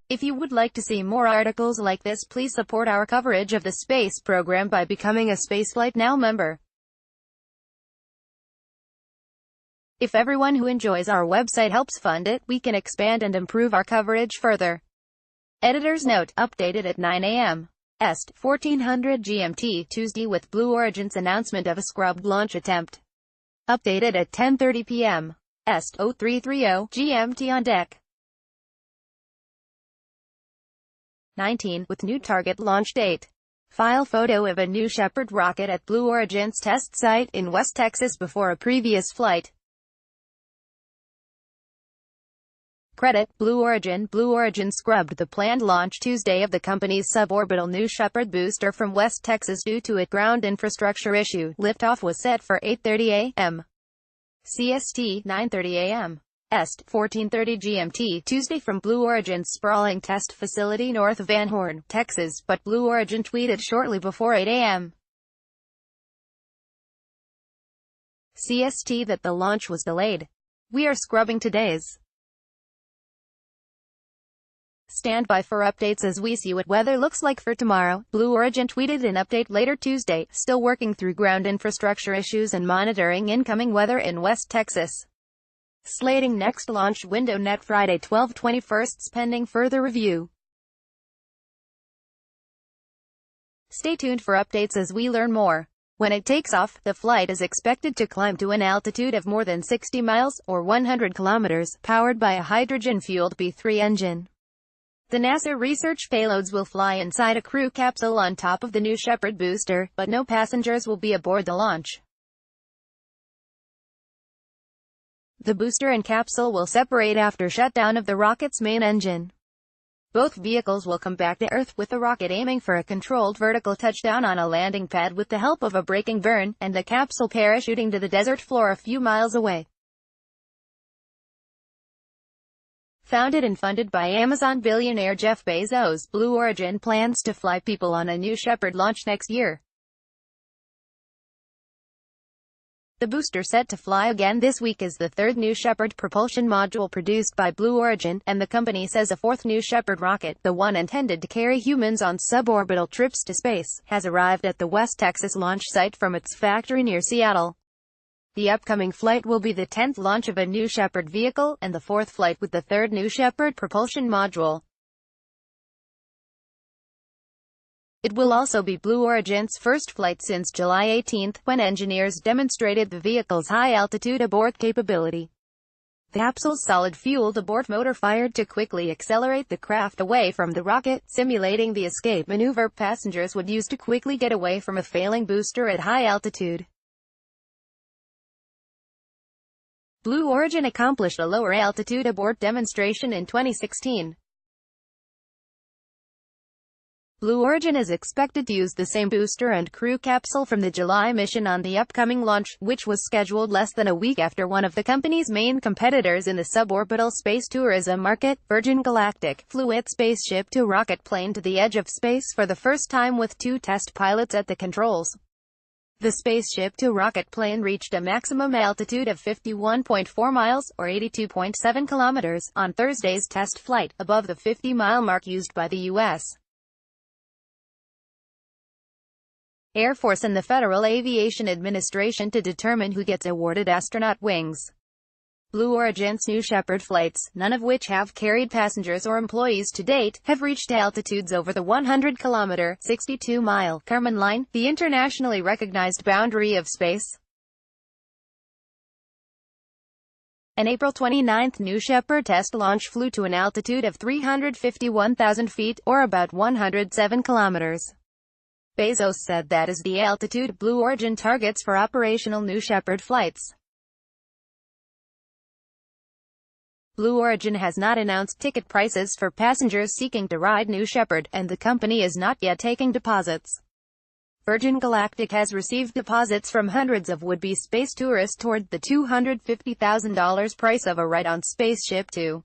If you would like to see more articles like this, please support our coverage of the space program by becoming a Spaceflight Now member. If everyone who enjoys our website helps fund it, we can expand and improve our coverage further. Editor's note, updated at 9 a.m. Est, 1400 GMT Tuesday with Blue Origin's announcement of a scrubbed launch attempt. Updated at 10:30 p.m. Est, 0330 GMT on deck. 19, with new target launch date. File photo of a New Shepard rocket at Blue Origin's test site in West Texas before a previous flight. Credit, Blue Origin. Blue Origin scrubbed the planned launch Tuesday of the company's suborbital New Shepard booster from West Texas due to a ground infrastructure issue. Liftoff was set for 8:30 a.m. CST, 9:30 a.m. Est, 14:30 GMT Tuesday from Blue Origin's sprawling test facility north of Van Horn, Texas, but Blue Origin tweeted shortly before 8 a.m. CST that the launch was delayed. "We are scrubbing today's. Stand by for updates as we see what weather looks like for tomorrow." Blue Origin tweeted an update later Tuesday, still working through ground infrastructure issues and monitoring incoming weather in West Texas. Slating next launch window net Friday 12/21 pending further review. Stay tuned for updates as we learn more. When it takes off, the flight is expected to climb to an altitude of more than 60 miles, or 100 kilometers, powered by a hydrogen-fueled B-3 engine. The NASA research payloads will fly inside a crew capsule on top of the New Shepard booster, but no passengers will be aboard the launch. The booster and capsule will separate after shutdown of the rocket's main engine. Both vehicles will come back to Earth, with the rocket aiming for a controlled vertical touchdown on a landing pad with the help of a braking burn, and the capsule parachuting to the desert floor a few miles away. Founded and funded by Amazon billionaire Jeff Bezos, Blue Origin plans to fly people on a New Shepard launch next year. The booster set to fly again this week is the third New Shepard propulsion module produced by Blue Origin, and the company says a fourth New Shepard rocket, the one intended to carry humans on suborbital trips to space, has arrived at the West Texas launch site from its factory near Seattle. The upcoming flight will be the 10th launch of a New Shepard vehicle, and the fourth flight with the third New Shepard propulsion module. It will also be Blue Origin's first flight since July 18, when engineers demonstrated the vehicle's high-altitude abort capability. The capsule's solid-fueled abort motor fired to quickly accelerate the craft away from the rocket, simulating the escape maneuver passengers would use to quickly get away from a failing booster at high altitude. Blue Origin accomplished a lower-altitude abort demonstration in 2016. Blue Origin is expected to use the same booster and crew capsule from the July mission on the upcoming launch, which was scheduled less than a week after one of the company's main competitors in the suborbital space tourism market, Virgin Galactic, flew its spaceship-to-rocket plane to the edge of space for the first time with 2 test pilots at the controls. The spaceship-to-rocket plane reached a maximum altitude of 51.4 miles, or 82.7 kilometers, on Thursday's test flight, above the 50-mile mark used by the U.S. Air Force and the Federal Aviation Administration to determine who gets awarded astronaut wings. Blue Origin's New Shepard flights, none of which have carried passengers or employees to date, have reached altitudes over the 100-kilometer, 62-mile, Kármán line, the internationally recognized boundary of space. An April 29 New Shepard test launch flew to an altitude of 351,000 feet, or about 107 kilometers. Bezos said that is the altitude Blue Origin targets for operational New Shepard flights. Blue Origin has not announced ticket prices for passengers seeking to ride New Shepard, and the company is not yet taking deposits. Virgin Galactic has received deposits from hundreds of would-be space tourists toward the $250,000 price of a ride on Spaceship Two.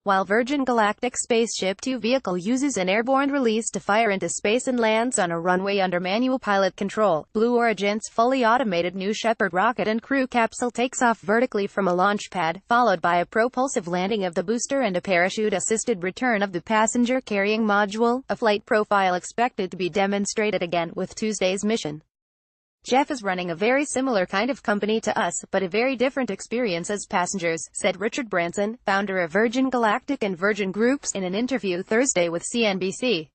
while Virgin Galactic Spaceship 2 vehicle uses an airborne release to fire into space and lands on a runway under manual pilot control. Blue Origin's fully automated New Shepard rocket and crew capsule takes off vertically from a launch pad, followed by a propulsive landing of the booster and a parachute-assisted return of the passenger-carrying module, a flight profile expected to be demonstrated again with Tuesday's mission. "Jeff is running a very similar kind of company to us, but a very different experience as passengers," said Richard Branson, founder of Virgin Galactic and Virgin Groups, in an interview Thursday with CNBC.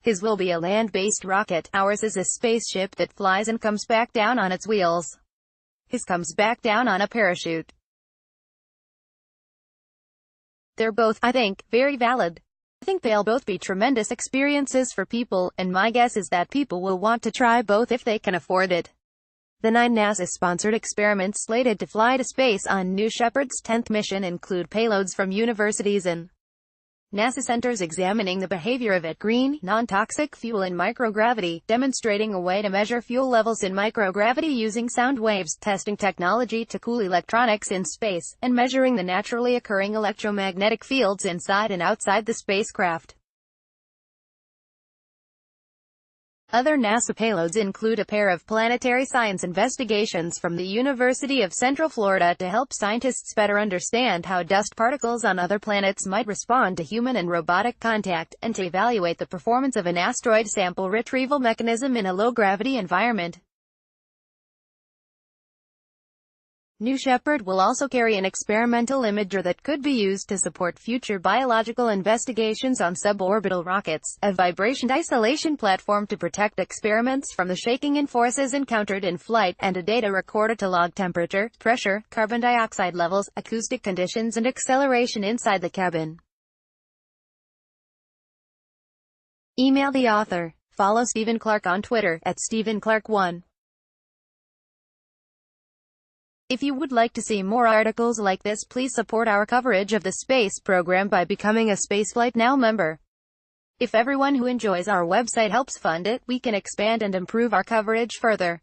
"His will be a land-based rocket. Ours is a spaceship that flies and comes back down on its wheels. His comes back down on a parachute. They're both, I think, very valid. I think they'll both be tremendous experiences for people, and my guess is that people will want to try both if they can afford it." The 9 NASA-sponsored experiments slated to fly to space on New Shepard's 10th mission include payloads from universities and NASA centers examining the behavior of green, non-toxic fuel in microgravity, demonstrating a way to measure fuel levels in microgravity using sound waves, testing technology to cool electronics in space, and measuring the naturally occurring electromagnetic fields inside and outside the spacecraft. Other NASA payloads include a pair of planetary science investigations from the University of Central Florida to help scientists better understand how dust particles on other planets might respond to human and robotic contact, and to evaluate the performance of an asteroid sample retrieval mechanism in a low-gravity environment. New Shepard will also carry an experimental imager that could be used to support future biological investigations on suborbital rockets, a vibration isolation platform to protect experiments from the shaking and forces encountered in flight, and a data recorder to log temperature, pressure, carbon dioxide levels, acoustic conditions and acceleration inside the cabin. Email the author. Follow Stephen Clark on Twitter, @StephenClark1. If you would like to see more articles like this, please support our coverage of the space program by becoming a Spaceflight Now member. If everyone who enjoys our website helps fund it, we can expand and improve our coverage further.